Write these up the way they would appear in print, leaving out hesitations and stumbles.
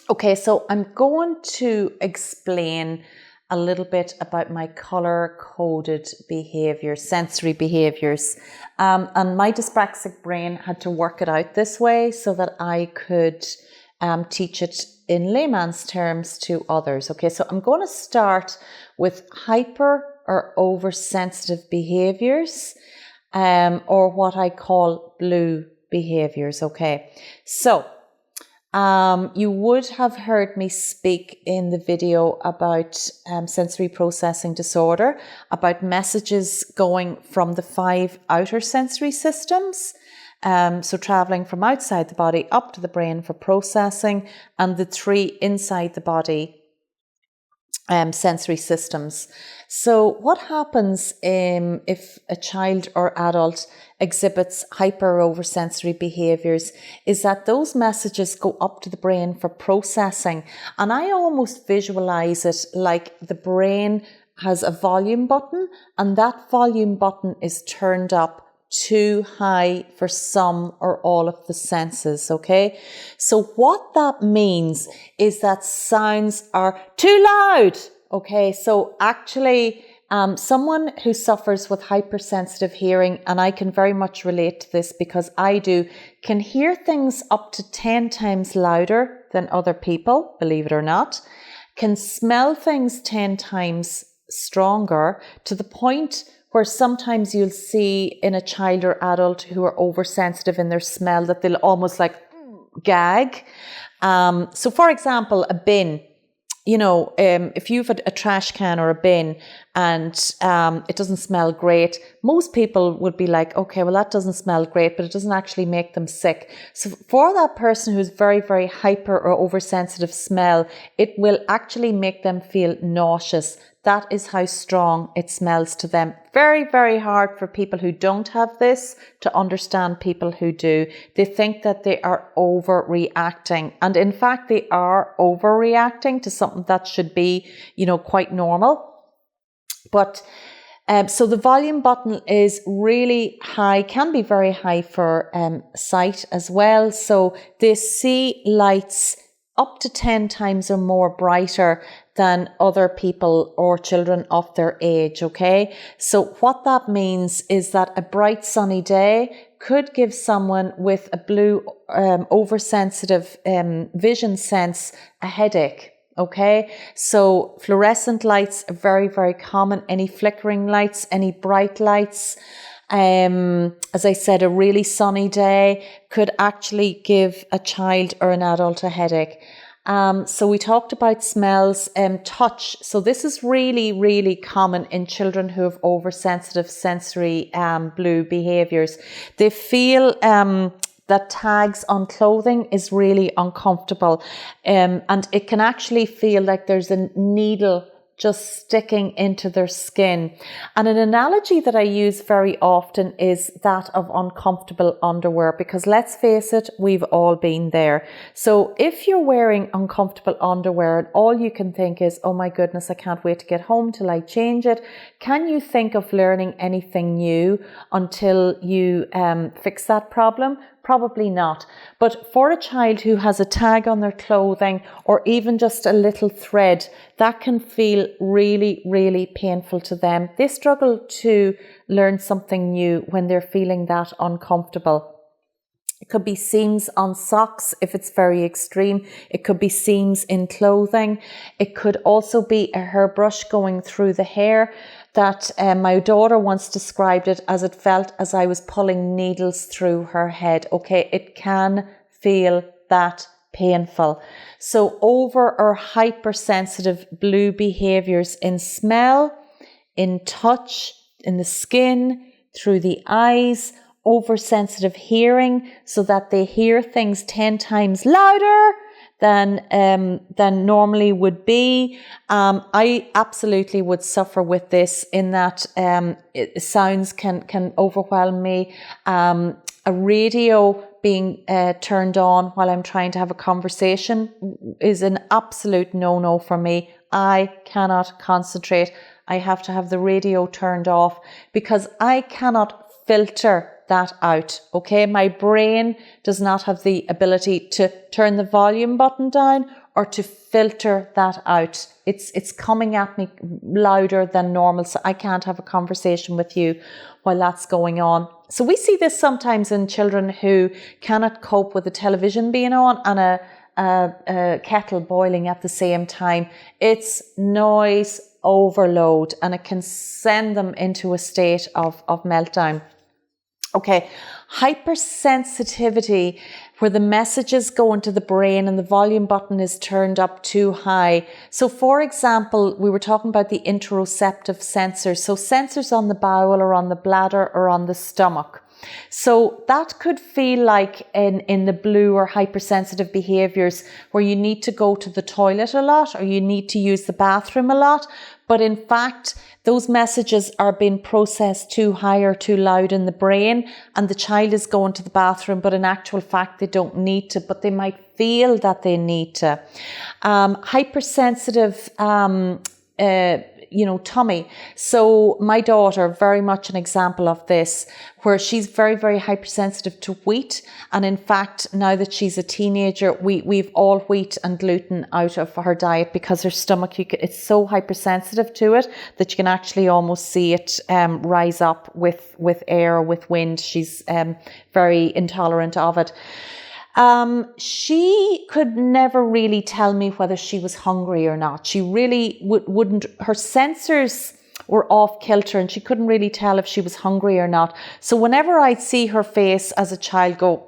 Okay, so I'm going to explain a little bit about my color-coded behaviours, sensory behaviours. And my dyspraxic brain had to work it out this way so that I could teach it in layman's terms to others. Okay, so I'm going to start with hyper or oversensitive behaviours, or what I call blue behaviours. Okay, so you would have heard me speak in the video about sensory processing disorder, about messages going from the 5 outer sensory systems, so traveling from outside the body up to the brain for processing, and the 3 inside the body sensory systems. So what happens if a child or adult exhibits hyper or oversensory behaviours is that those messages go up to the brain for processing. And I almost visualise it like the brain has a volume button, and that volume button is turned up too high for some or all of the senses. Okay, so what that means is that sounds are too loud. Okay, so actually someone who suffers with hypersensitive hearing, and I can very much relate to this because I do, can hear things up to 10 times louder than other people, believe it or not, can smell things 10 times stronger, to the point where sometimes you'll see in a child or adult who are oversensitive in their smell that they'll almost like gag. So for example, a bin, you know, if you've a trash can or a bin and it doesn't smell great, most people would be like, okay, well, that doesn't smell great, but it doesn't actually make them sick. So for that person who's very, very hyper or oversensitive smell, it will actually make them feel nauseous. That is how strong it smells to them. Very, very hard for people who don't have this to understand people who do. They think that they are overreacting. And in fact, they are overreacting to something that should be, you know, quite normal. But so the volume button is really high, can be very high for sight as well. So they see lights up to 10 times or more brighter than other people or children of their age, okay? So what that means is that a bright sunny day could give someone with a blue oversensitive vision sense a headache. Okay, so fluorescent lights are very, very common. Any flickering lights, any bright lights. As I said, a really sunny day could actually give a child or an adult a headache. So we talked about smells, touch. So this is really, really common in children who have oversensitive sensory blue behaviours. They feel that tags on clothing is really uncomfortable, and it can actually feel like there's a needle just sticking into their skin. And an analogy that I use very often is that of uncomfortable underwear, because let's face it, we've all been there. So if you're wearing uncomfortable underwear and all you can think is, oh my goodness, I can't wait to get home till I change it, can you think of learning anything new until you fix that problem? Probably not. But for a child who has a tag on their clothing or even just a little thread, that can feel really, really painful to them. They struggle to learn something new when they're feeling that uncomfortable. It could be seams on socks if it's very extreme. It could be seams in clothing. It could also be a hairbrush going through the hair. That my daughter once described it as it felt as I was pulling needles through her head. Okay, it can feel that painful. So over or hypersensitive blue behaviours in smell, in touch, in the skin, through the eyes, oversensitive hearing, so that they hear things 10 times louder than normally would be. I absolutely would suffer with this, in that sounds can overwhelm me. A radio being turned on while I'm trying to have a conversation is an absolute no-no for me. I cannot concentrate. I have to have the radio turned off because I cannot filter that out. Okay, my brain does not have the ability to turn the volume button down or to filter that out. It's coming at me louder than normal, so I can't have a conversation with you while that's going on. So we see this sometimes in children who cannot cope with the television being on and a kettle boiling at the same time. It's noise overload, and it can send them into a state of meltdown. Okay, hypersensitivity, where the messages go into the brain and the volume button is turned up too high. So for example, we were talking about the interoceptive sensors. So sensors on the bowel or on the bladder or on the stomach. So that could feel like in the blue or hypersensitive behaviours where you need to go to the toilet a lot or you need to use the bathroom a lot. But in fact, those messages are being processed too high or too loud in the brain, and the child is going to the bathroom, but in actual fact, they don't need to, but they might feel that they need to. Hypersensitive, tummy. So my daughter, very much an example of this, where she's very, very hypersensitive to wheat. And in fact, now that she's a teenager, we've all wheat and gluten out of her diet because her stomach, it's so hypersensitive to it that you can actually almost see it rise up with air, with wind. She's very intolerant of it. She could never really tell me whether she was hungry or not. She really wouldn't, her sensors were off kilter and she couldn't really tell if she was hungry or not. So whenever I'd see her face as a child go,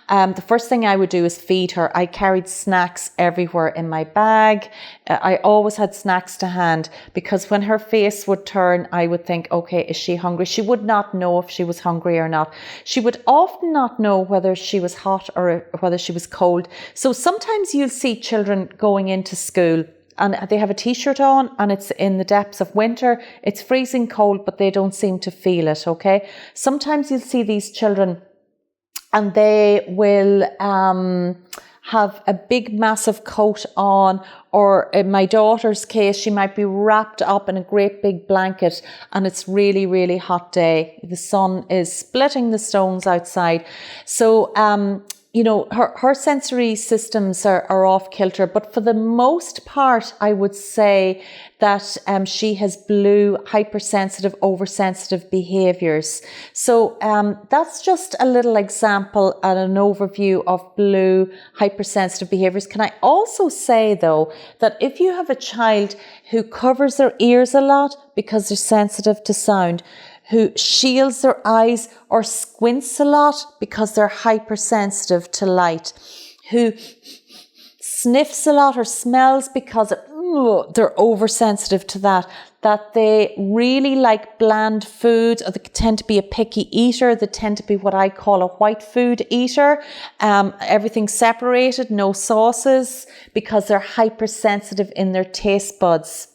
the first thing I would do is feed her. I carried snacks everywhere in my bag. I always had snacks to hand because when her face would turn, I would think, okay, is she hungry? She would not know if she was hungry or not. She would often not know whether she was hot or whether she was cold. So sometimes you'll see children going into school and they have a t-shirt on and it's in the depths of winter. It's freezing cold, but they don't seem to feel it, okay? Sometimes you'll see these children and they will have a big massive coat on, or in my daughter's case, she might be wrapped up in a great big blanket and it's really, really hot day. The sun is splitting the stones outside. So, her sensory systems are off kilter, but for the most part, I would say that she has blue, hypersensitive, oversensitive behaviours. So that's just a little example and an overview of blue, hypersensitive behaviours. Can I also say, though, that if you have a child who covers their ears a lot because they're sensitive to sound, who shields their eyes or squints a lot because they're hypersensitive to light, who sniffs a lot or smells because they're oversensitive to that they really like bland foods, or they tend to be a picky eater, they tend to be what I call a white food eater, everything separated, no sauces, because they're hypersensitive in their taste buds.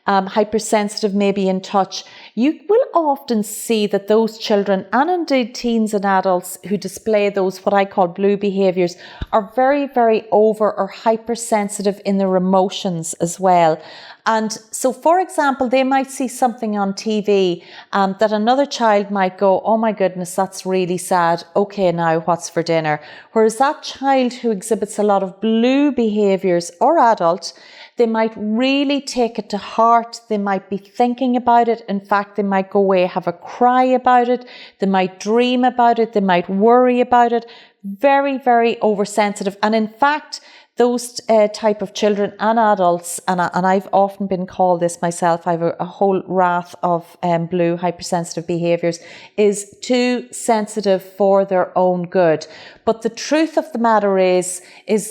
Hypersensitive maybe in touch. You will often see that those children, and indeed teens and adults who display those what I call blue behaviours, are very, very over or hypersensitive in their emotions as well. And so, for example, they might see something on TV that another child might go, oh my goodness, that's really sad. Okay, now what's for dinner? Whereas that child who exhibits a lot of blue behaviours, or adult, they might really take it to heart. They might be thinking about it. In fact, they might go away, have a cry about it. They might dream about it. They might worry about it. Very, very oversensitive. And in fact, those type of children and adults, and I've often been called this myself, I have a whole raft of blue hypersensitive behaviours, is too sensitive for their own good. But the truth of the matter is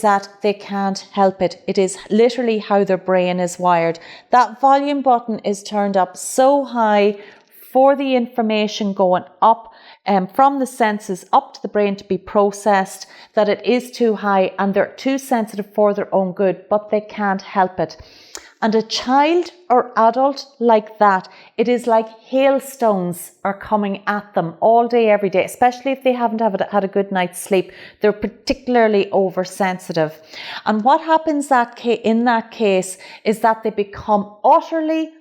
that they can't help it. It is literally how their brain is wired. That volume button is turned up so high for the information going up from the senses up to the brain to be processed, that it is too high and they're too sensitive for their own good, but they can't help it. And a child or adult like that, it is like hailstones are coming at them all day, every day, especially if they haven't had a good night's sleep. They're particularly oversensitive. And what happens in that case is that they become utterly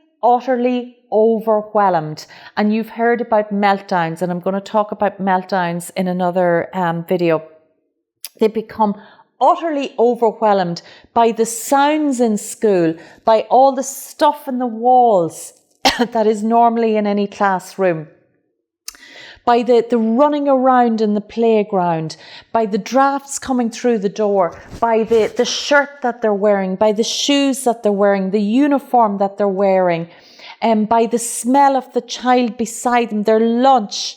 overwhelmed. And you've heard about meltdowns, and I'm going to talk about meltdowns in another video. They become utterly overwhelmed by the sounds in school, by all the stuff in the walls that is normally in any classroom, by the running around in the playground, by the drafts coming through the door, by the shirt that they're wearing, by the shoes that they're wearing, the uniform that they're wearing, and by the smell of the child beside them, their lunch.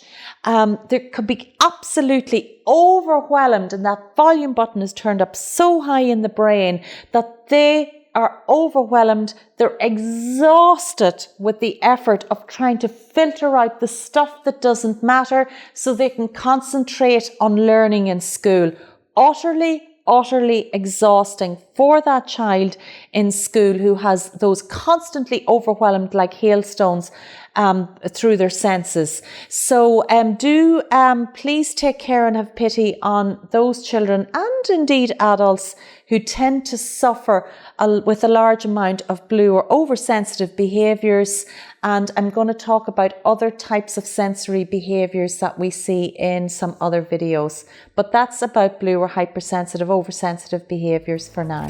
They could be absolutely overwhelmed, and that volume button is turned up so high in the brain that they are overwhelmed. They're exhausted with the effort of trying to filter out the stuff that doesn't matter so they can concentrate on learning in school. Utterly exhausting for that child in school who has those constantly overwhelmed like hailstones through their senses. So please take care and have pity on those children and indeed adults who tend to suffer with a large amount of blue or oversensitive behaviours. And I'm going to talk about other types of sensory behaviours that we see in some other videos. But that's about blue or hypersensitive, oversensitive behaviours for now.